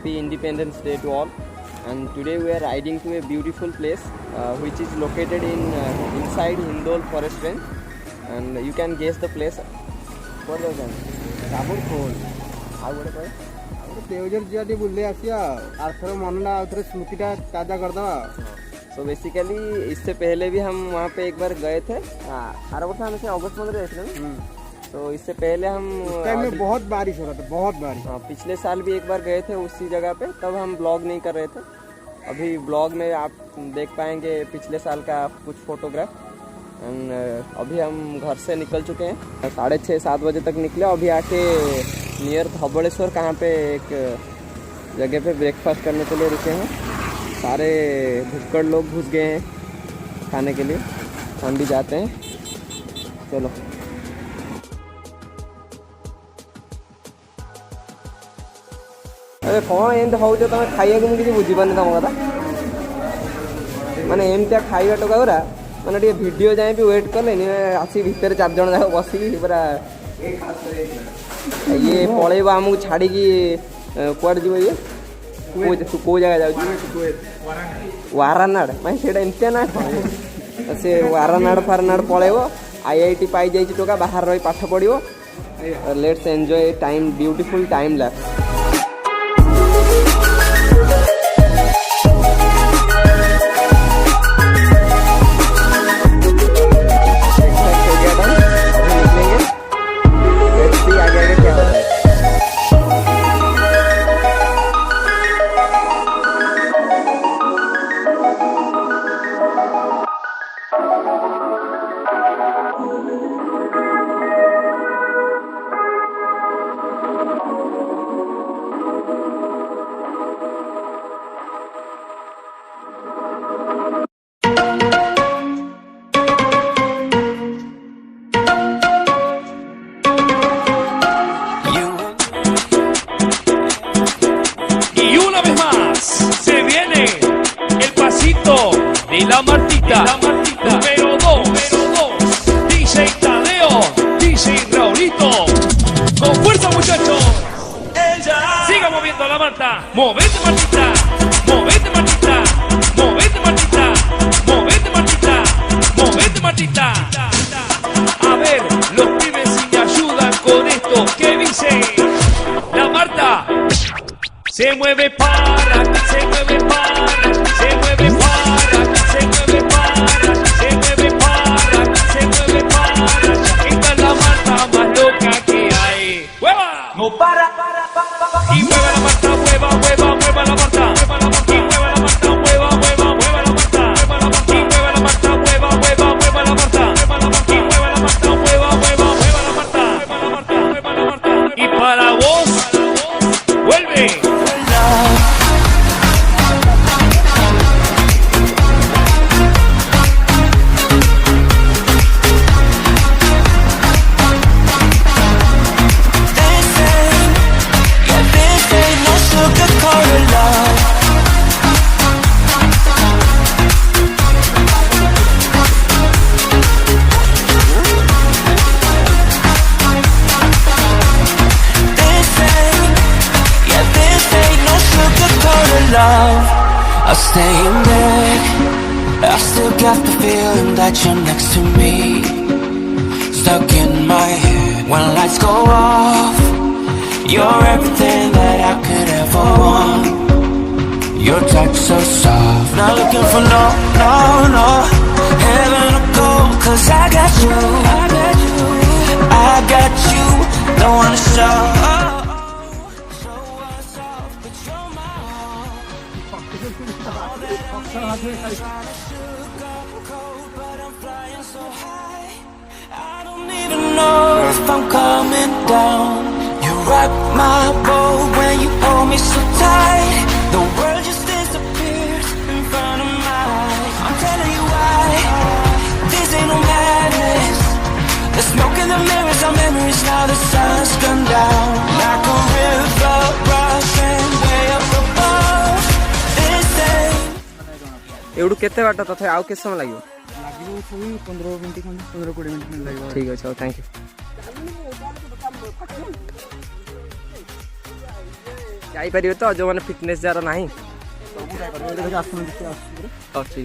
happy Independence Day to all. And today we are riding to a beautiful place which is located inside Hindol forest range. And you can guess the place. What is it? dabarkhol. How would I call it? deojhar जियाटी बुल्ले आसिया आर्थर मनना आर्थर स्मृतिटा ताजा कर दवा. So basically इससे पहले भी हम वहाँ पे एक बार गए थे. हर वर्ष हम इसे अगस्त में गए थे ना. तो इससे पहले हम टाइम में बहुत बारिश हो रहा था, बहुत बारिश. हाँ, पिछले साल भी एक बार गए थे उसी जगह पे. तब हम ब्लॉग नहीं कर रहे थे. अभी ब्लॉग में आप देख पाएंगे पिछले साल का कुछ फोटोग्राफ. एंड अभी हम घर से निकल चुके हैं. 6:30-7 बजे तक निकले. अभी आके नियर धबलेश्वर कहाँ पे एक जगह पे ब्रेकफास्ट करने के लिए रुके हैं. सारे भुक्कड़ लोग घुस गए हैं खाने के लिए. हम भी जाते हैं. चलो. अरे कौन एमती हो तुम खाइए मुझे किसी बुझीपार तुम कथा माने एमती खाଇବା टोका गुरा मैंने टे वीडियो जाए भी वेट कले आसी भितर 4 जन जाक बसिकी पूरा ये पलैब आमको छाड़ी कुआड़े जीव ये कौ जगह जाऊँ वारानाड़ मैं से एमती ना से वारानाड़ फारानाड़ पलैब IIT पाई जाइए टोका बाहर रही पाठ पढ़ो. Let's enjoy time beautiful time lapse. De la Martita, número 2, DJ Tadeo, DJ Raulito, con fuerza muchachos, siga moviendo la Marta, movete Martita, movete Martita, movete Martita, movete Martita, movete Martita. A ver, los pibes si me ayudan con esto, que dice la Marta, se mueve para, se mueve para, se mueve para. Se mueve para, se mueve para, se mueve para. Esta es la Marta más loca que hay. ¡Hueva! No para. Y mueve la Marta, mueva, mueva, mueva la Marta. Y mueve la Marta, mueva, mueva, mueva la Marta. Y mueve la Marta, mueva, mueva, mueva la Marta. Y mueve la Marta, mueva, mueva, mueva la Marta. Y para vos, vuelve. I stay in bed, I still got the feeling that you're next to me. Stuck in my head when lights go off. You're everything that I could ever want. Your touch so soft, not looking for no heaven or gold, 'cause I got you, I got you, don't wanna show. I don't even know if I'm coming down. You rock my boat when you hold me so tight. The world just disappears in front of my eyes. I'm telling you why. This ain't no madness. The smoke in the mirrors are memories. Now the sun's gone down like a river rushing way up above. This ain't. एवढू केते बाटा तथा आउ के समय लागियो? लागियो 15 minute खंड 15-20 minute लागियो. ठीक है, thank you. ଯାଇପାରିବେ ତ ଯେଉଁମାନେ ଫିଟନେସ୍ ଯାହାର ନାହିଁ। ହଉ ଠିକ୍ ଅଛି।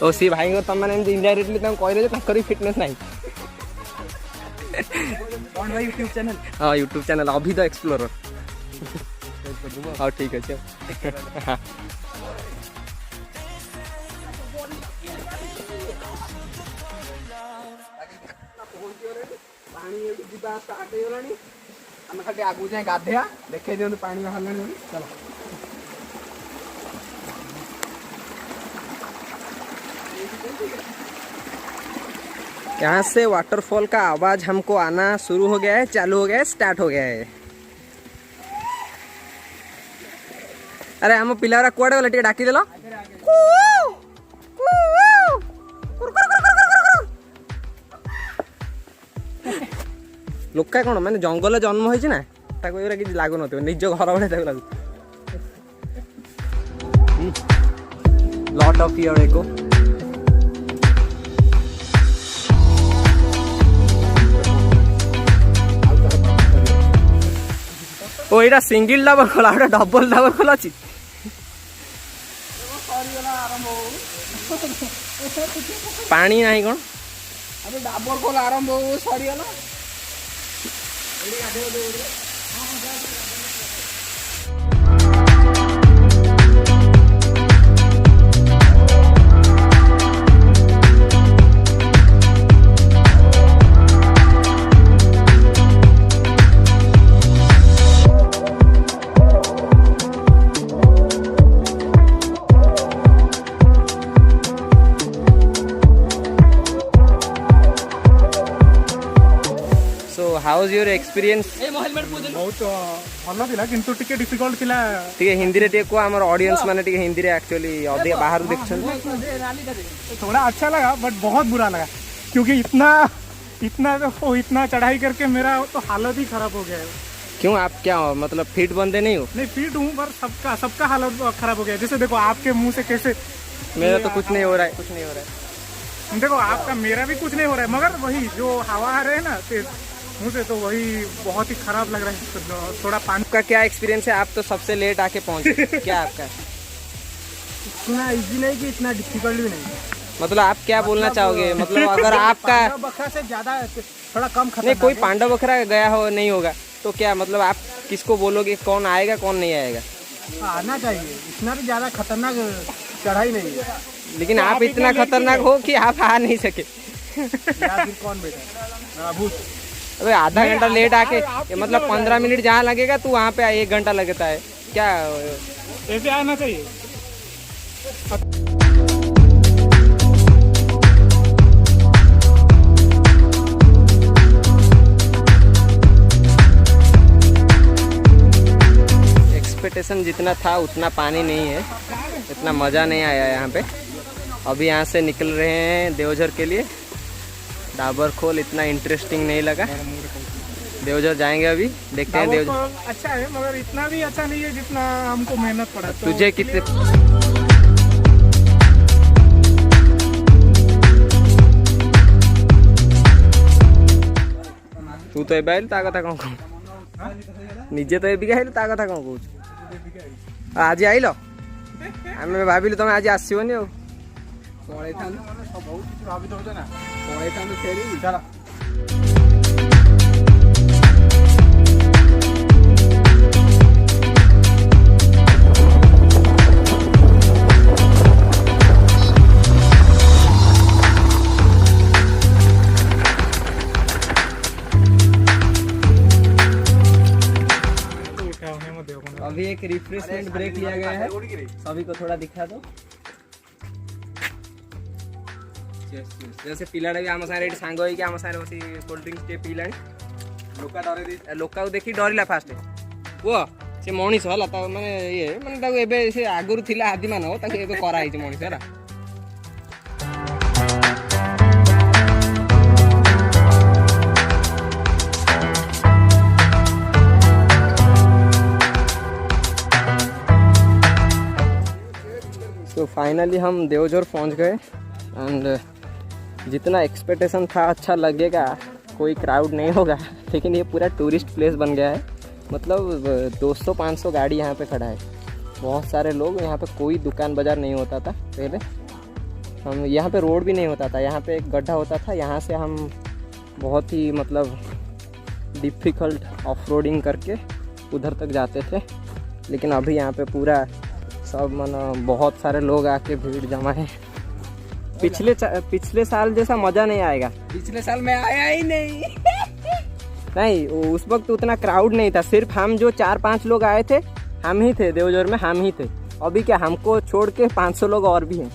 ଓ ସେ ଭାଇଙ୍କ ତମମାନେ ଏମିତି ଇନଡାଇରେକ୍ଟଲି ତାଙ୍କୁ କହିଲେ ଯେ ତାଙ୍କର ବି ଫିଟନେସ୍ ନାହିଁ। यूट्यूब चैनल हाँ यूट्यूब चैनल अभी तो एक्सप्लोरर हाँ ठीक है आगू जाए गाधेया देखे दिखाई पानी बाहर चलो यहाँ से वाटरफॉल का आवाज हमको आना शुरू हो गया है, चालू हो गया है, स्टार्ट हो गया है। अरे हम पिला कुआड़े वाला टे डाकी देलो लोक कौन मैंने जंगल जन्म होइछि ना ताको एरा कि लागु नथिबो निज घर भले ताको लागु lot of here echo O Etah single Dabur खोला एटा डबल डाबर खोला अछि पानी नाही कोन अबे डाबर खोला आरंभ हो सरी गला एडी गाधे दे हाउ इज योर एक्सपीरियंस बहुत भल थिला किंतु टिके डिफिकल्ट थिला टिके हिंदी रे टिके को हमर ऑडियंस माने टिके हिंदी रे एक्चुअली अधिक बाहर देखछन थोड़ा अच्छा लगा बट बहुत बुरा लगा क्योंकि इतना चढ़ाई करके मेरा तो हालत ही खराब हो गया है। क्यों आप क्या हो मतलब फिट बंदे नहीं हो? नहीं फिट हूँ पर सबका हालत खराब हो गया। जैसे देखो आपके मुंह से कैसे मेरा तो कुछ नहीं हो रहा है देखो आपका मेरा भी कुछ नहीं हो रहा है मगर वही जो हवा आ रहे है ना मुझे तो वही बहुत ही खराब लग रहा है। थोड़ा पानी का क्या एक्सपीरियंस है? आप तो सबसे लेट आके पहुंचे क्या आपका? इतना इजी नहीं कि इतना डिफिकल्ट भी नहीं। मतलब आप क्या बोलना चाहोगे? मतलब अगर आपका बखरा से ज्यादा थोड़ा कम नहीं कोई पांडव बखरा गया हो नहीं होगा तो क्या मतलब आप किसको बोलोगे कौन आएगा कौन नहीं आएगा? आना चाहिए, इतना भी ज्यादा खतरनाक चढ़ाई नहीं है। लेकिन आप इतना खतरनाक हो कि आप आ नहीं सके। कौन बेटा अबे आधा घंटा लेट आके मतलब 15 मिनट जहाँ लगेगा तो वहाँ पे 1 घंटा लगता है क्या? ऐसे आना चाहिए। एक्सपेक्टेशन जितना था उतना पानी नहीं है, इतना मज़ा नहीं आया यहाँ पे। अभी यहाँ से निकल रहे हैं देवझर के लिए। दाबरखोल इतना इंटरेस्टिंग नहीं लगा, देवझर जाएंगे अभी, देखते हैं। देवझर अच्छा है मगर इतना भी अच्छा नहीं है जितना हमको मेहनत पड़ा। तुझे कितने तू तो एबाइल ता कथा कौन कहू निजे तो एबिका आइल ता कथा कौन कहू आज आइल आमे भाबिलु तमे आज आसीबनी हो पळे थान बहुत किछ भाबी दउछ ना पळे थान फेरी चला। अभी एक रिफ्रेशमेंट ब्रेक लिया गया है, सभी को थोड़ा दिखा दो। जैसे पिलाटा भी आम सारे सांग होइके आम सारे बसी कोल्ड ड्रिंक्स टे पीलानी। लोका देखी डरिला फास्ट वो से मनीष हला ता माने ये माने ताको एबे से आगुरु थिला आदि मान हो ताको एबे करा हिच मनीष हला। तो फाइनली हम देवझर पहुंच गए एंड जितना एक्सपेक्टेशन था अच्छा लगेगा, कोई क्राउड नहीं होगा, लेकिन ये पूरा टूरिस्ट प्लेस बन गया है। मतलब 200-500 गाड़ी यहाँ पे खड़ा है, बहुत सारे लोग। यहाँ पे कोई दुकान बाज़ार नहीं होता था पहले, हम यहाँ पे रोड भी नहीं होता था, यहाँ पे एक गड्ढा होता था, यहाँ से हम बहुत ही मतलब डिफ़िकल्ट ऑफ रोडिंग करके उधर तक जाते थे। लेकिन अभी यहाँ पे पूरा सब बहुत सारे लोग आके भीड़ जमा है। पिछले साल जैसा मज़ा नहीं आएगा। पिछले साल मैं आया ही नहीं। नहीं, उस वक्त उतना क्राउड नहीं था, सिर्फ हम जो 4-5 लोग आए थे हम ही थे, देवझर में हम ही थे। अभी क्या, हमको छोड़ के 500 लोग और भी हैं।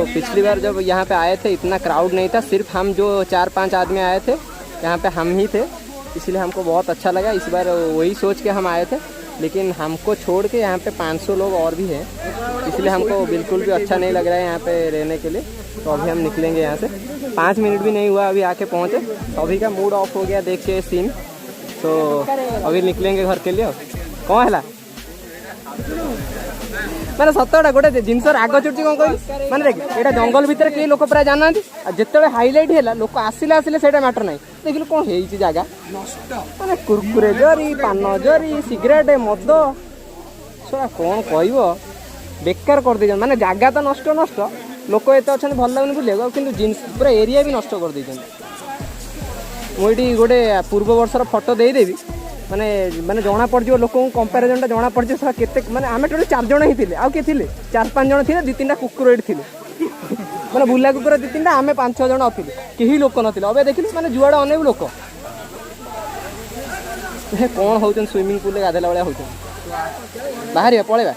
पिछली बार जब यहाँ पे आए थे इतना क्राउड नहीं था, सिर्फ हम जो 4-5 आदमी आए थे यहाँ पे हम ही थे, इसलिए हमको बहुत अच्छा लगा। इस बार वही सोच के हम आए थे, लेकिन हमको छोड़ के यहाँ पे 500 लोग और भी हैं, इसलिए हमको बिल्कुल भी अच्छा नहीं लग रहा है यहाँ पे रहने के लिए। तो अभी हम निकलेंगे यहाँ से, 5 मिनट भी नहीं हुआ अभी आके पहुँचे, तो अभी का मूड ऑफ हो गया देख के सीन। तो अभी निकलेंगे घर के लिए। कौन है मैंने सतटा गोटे जिनस राग चुटी कौन कह मैंने देख ये जंगल भितर कई लोक प्राय जाना जिते हाइलाइट है लोक आसिले आसिले से मैटर ना देखिए कौन हो जगह मैंने कुरकुरे जरी पान जरी सिगरेट मद छा कौन कह बेकार कर दे माने जगह तो नष्ट नष्ट लोक एत अच्छा भल लगुनि बुले कि पूरा एरिया भी नष्ट कर दे। मुझे गोटे पूर्व वर्षर फोटो देदेवी माने माने जना पड़ लोक कंपेरिजन जना पड़ केते माने आमे टोटल 4 जण ही थिले आ के थिले 4-5 जण थिले 2-3टा कुकुर एट थिले माने बुला कुकुर 2-3टा आमे 5-6 जण अथिले केही लोक नथिले। अबे देखिलु माने जुआडा अनेक लोक हे कोन होउछन स्विमिंग पूल गाधेला वाला होउछन बाहर पळेबा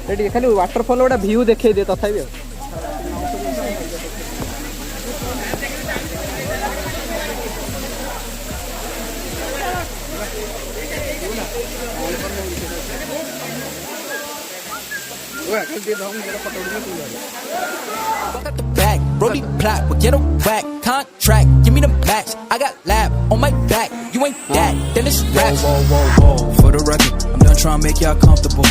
रेडी खाली वाटरफॉल गोटा व्यू देखै दे तथापि back, Brody plot, but get a whack contract. Give me the max. I got lab on my back. You ain't that, then it's rap. Whoa, whoa, whoa, whoa. For the record, I'm done trying to make y'all comfortable.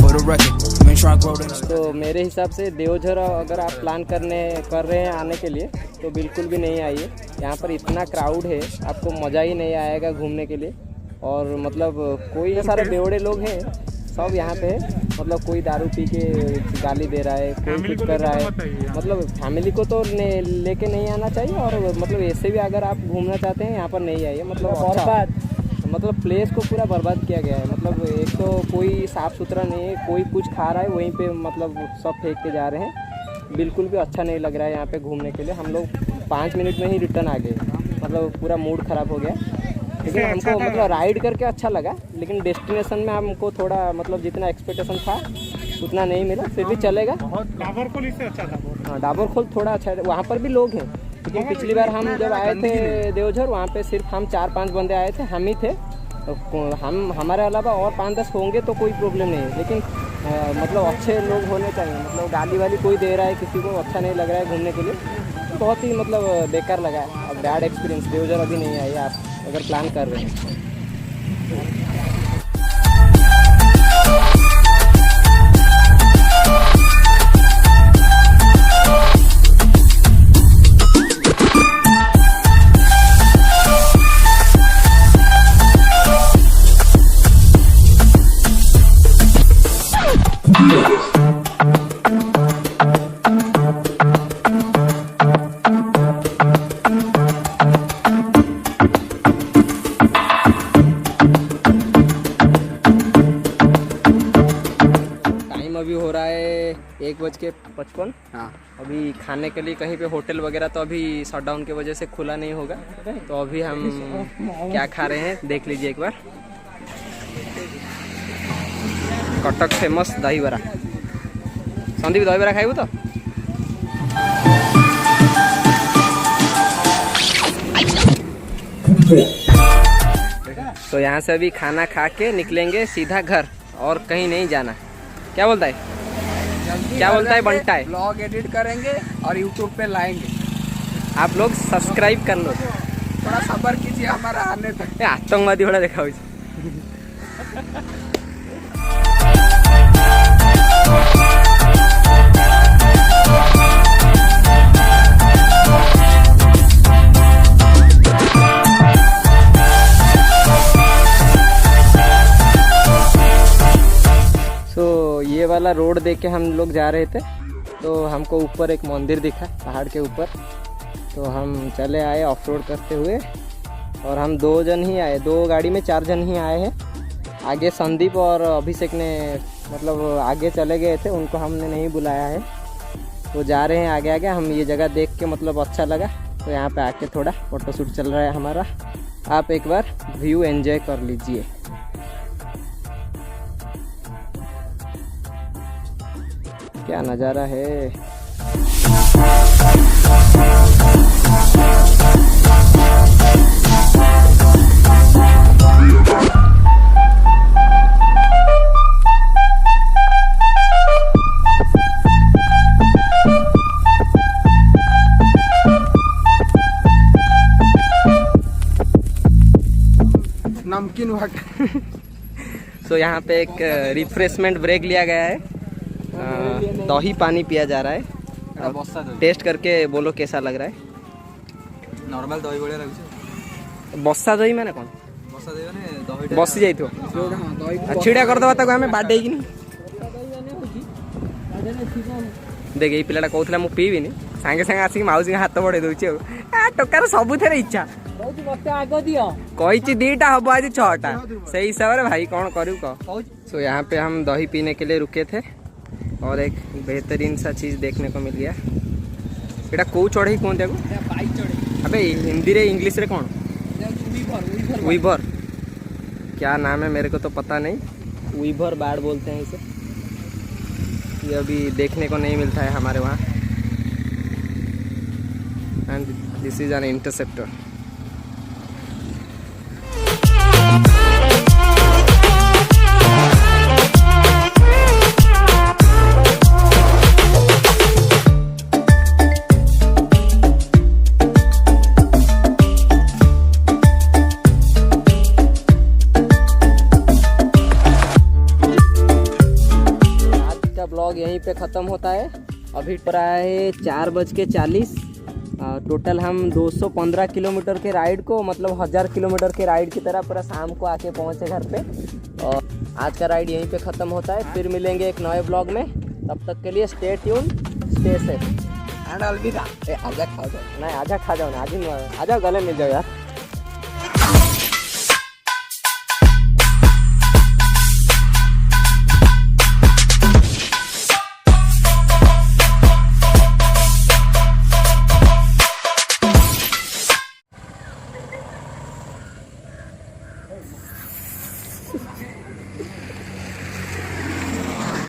For the record, I'm ain't trying to grow them. तो मेरे हिसाब से देवझर अगर आप plan कर रहे हैं आने के लिए तो बिल्कुल भी नहीं आइए। यहाँ पर इतना क्राउड है, आपको मज़ा ही नहीं आएगा घूमने के लिए। और मतलब कोई सारे बेवड़े लोग हैं सब यहाँ पे, मतलब कोई दारू पी के गाली दे रहा है, कोई कुछ कर रहा है। मतलब फैमिली को तो लेके नहीं आना चाहिए, और मतलब ऐसे भी अगर आप घूमना चाहते हैं यहाँ पर नहीं आइए। मतलब बर्बाद, मतलब प्लेस को पूरा बर्बाद किया गया है। मतलब एक तो कोई साफ़ सुथरा नहीं है, कोई कुछ खा रहा है वहीं पे मतलब सब फेंक के जा रहे हैं। बिल्कुल भी अच्छा नहीं लग रहा है यहाँ पे घूमने के लिए। हम लोग 5 मिनट में ही रिटर्न आ गए, मतलब पूरा मूड ख़राब हो गया। लेकिन हमको मतलब राइड करके अच्छा लगा, लेकिन डेस्टिनेशन में हमको थोड़ा मतलब जितना एक्सपेक्टेशन था उतना नहीं मिला, फिर भी चलेगा। दाबरखोल इससे अच्छा था। हाँ, दाबरखोल थोड़ा अच्छा है, वहाँ पर भी लोग हैं। लेकिन पिछली बार हम जब आए थे देवझर, वहाँ पे सिर्फ हम 4-5 बंदे आए थे, हम ही थे। तो हम हमारे अलावा और 5-10 होंगे तो कोई प्रॉब्लम नहीं है, लेकिन मतलब अच्छे लोग होने चाहिए। मतलब गाली वाली कोई दे रहा है किसी को, अच्छा नहीं लग रहा है घूमने के लिए, बहुत ही मतलब बेकार लगा है। अब बैड एक्सपीरियंस, देवझर अभी नहीं आई आप अगर प्लान कर रहे हैं। अभी हो रहा है 1:55। हाँ, अभी खाने के लिए कहीं पे होटल वगैरह तो अभी शटडाउन की वजह से खुला नहीं होगा। तो अभी हम क्या खा रहे हैं देख लीजिए एक बार। कटक फेमस दही बरा। संदीप दही बरा खाइबू तो यहाँ से अभी खाना खा के निकलेंगे सीधा घर, और कहीं नहीं जाना। क्या बोलता है? क्या बोलता है बंटा है? ब्लॉग एडिट करेंगे और यूट्यूब पे लाएंगे। आप लोग सब्सक्राइब कर लो। थोड़ा सब्र कीजिए हमारा आने तक। आतंकवादी वाला देखा हुई। ये वाला रोड देख के हम लोग जा रहे थे, तो हमको ऊपर एक मंदिर दिखा पहाड़ के ऊपर, तो हम चले आए ऑफ रोड करते हुए। और हम 2 जन ही आए, 2 गाड़ी में 4 जन ही आए हैं। आगे संदीप और अभिषेक ने मतलब आगे चले गए थे, उनको हमने नहीं बुलाया है, वो जा रहे हैं आगे आगे। हम ये जगह देख के मतलब अच्छा लगा, तो यहाँ पे आके थोड़ा फोटोशूट चल रहा है हमारा। आप एक बार व्यू एंजॉय कर लीजिए। क्या नज़ारा है। नमकीन वाटर। सो यहाँ पे एक रिफ्रेशमेंट ब्रेक लिया गया है। दही पानी पिया जा रहा है। टेस्ट करके बोलो कैसा लग रहा है। नॉर्मल दही बढ़िया लगे। बस्सा दही मैंने कौन बसा दही माने दही बसी जाइथो छिड़ा करदबा ताको हमें बाडे कि नहीं। देख ये पिलाटा कहूला मु पीबिनी, सागे सागे आसिक माउसी हाथ बढ़े दउछि आ टोकार सबु थेरे इच्छा कही 2टा हम आज 6टा से हिसाब से भाई कौन करू कह। सो यहाँ पे हम दही पीने के लिए रुके थे और एक बेहतरीन सा चीज़ देखने को मिल गया। एटा को चढ़ई कहते को अबे हिंदी रे इंग्लिश रे कौन वीवर क्या नाम है मेरे को तो पता नहीं। वीवर बाड़ बोलते हैं इसे। ये अभी देखने को नहीं मिलता है हमारे वहाँ। And this is an interceptor. Blog यहीं पे ख़त्म होता है। अभी प्राय 4:40। टोटल हम 215 किलोमीटर के राइड को मतलब 1000 किलोमीटर के राइड की तरह पूरा शाम को आके पहुँचे घर पे। और आज का राइड यहीं पे ख़त्म होता है। फिर मिलेंगे एक नए ब्लॉग में, तब तक के लिए stay tune, stay safe and अलविदा। आजा खा जाओ, नहीं आजा खा जाओ ना, आज ही आजा गले मिल जाओ यार।